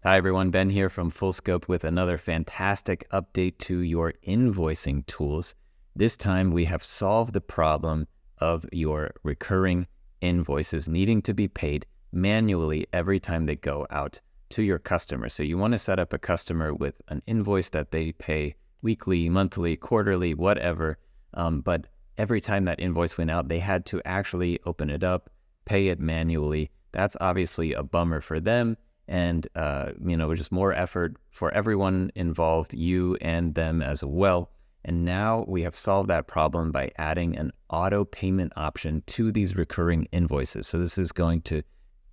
Hi everyone, Ben here from Full Scope with another fantastic update to your invoicing tools. This time we have solved the problem of your recurring invoices needing to be paid manually every time they go out to your customer. So you want to set up a customer with an invoice that they pay weekly, monthly, quarterly, whatever. But every time that invoice went out, they had to actually open it up, pay it manually. That's obviously a bummer for them. And, just more effort for everyone involved, you and them as well. And now we have solved that problem by adding an auto payment option to these recurring invoices. So this is going to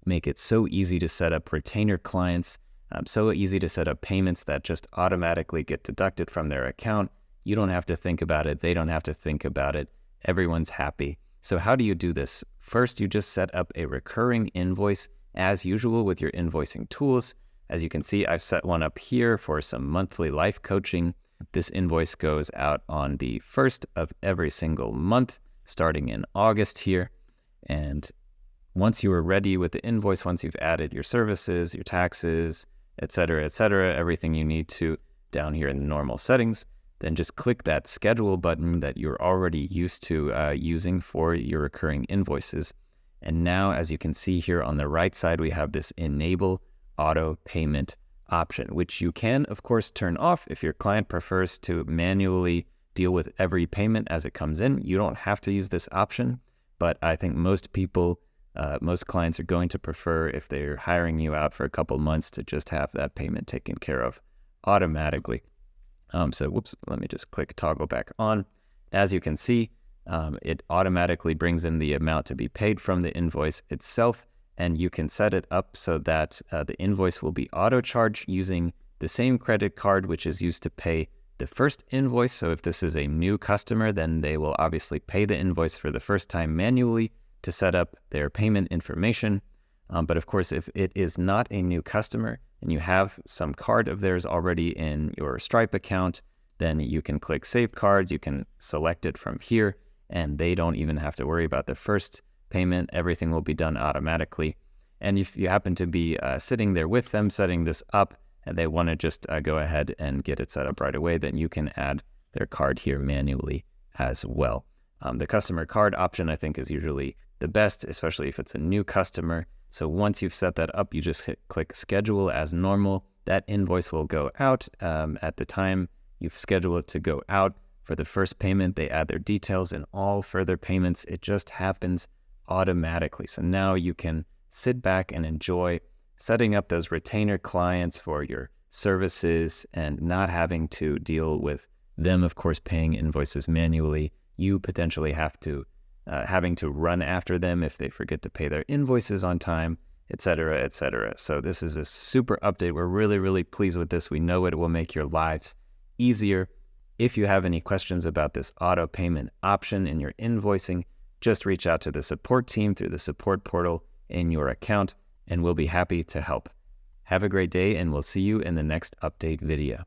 make it so easy to set up retainer clients, so easy to set up payments that just automatically get deducted from their account. You don't have to think about it. They don't have to think about it. Everyone's happy. So how do you do this? First, you just set up a recurring invoice as usual with your invoicing tools. As you can see, I've set one up here for some monthly life coaching. This invoice goes out on the 1st of every single month, starting in August here. And once you are ready with the invoice, once you've added your services, your taxes, etc., everything you need to down here in the normal settings, then just click that schedule button that you're already used to using for your recurring invoices. And now, as you can see here on the right side, we have this enable auto payment option, which you can, of course, turn off if your client prefers to manually deal with every payment as it comes in. You don't have to use this option, but I think most people, most clients are going to prefer, if they're hiring you out for a couple months, to just have that payment taken care of automatically. Let me just click toggle back on. As you can see, it automatically brings in the amount to be paid from the invoice itself, and you can set it up so that the invoice will be auto-charged using the same credit card which is used to pay the first invoice. So if this is a new customer, then they will obviously pay the invoice for the first time manually to set up their payment information. But of course, if it is not a new customer and you have some card of theirs already in your Stripe account, then you can click Save Cards, you can select it from here, and they don't even have to worry about the first payment. Everything will be done automatically. And if you happen to be sitting there with them setting this up and they want to just go ahead and get it set up right away, then you can add their card here manually as well. The customer card option, I think, is usually the best, especially if it's a new customer. So once you've set that up, you just click schedule as normal. That invoice will go out at the time you've scheduled it to go out. For the first payment, they add their details, and all further payments, it just happens automatically. So now you can sit back and enjoy setting up those retainer clients for your services and not having to deal with them, of course, paying invoices manually. You potentially having to run after them if they forget to pay their invoices on time, etc., etc. So this is a super update. We're really, really pleased with this. We know it will make your lives easier. If you have any questions about this auto payment option in your invoicing, just reach out to the support team through the support portal in your account, and we'll be happy to help. Have a great day, and we'll see you in the next update video.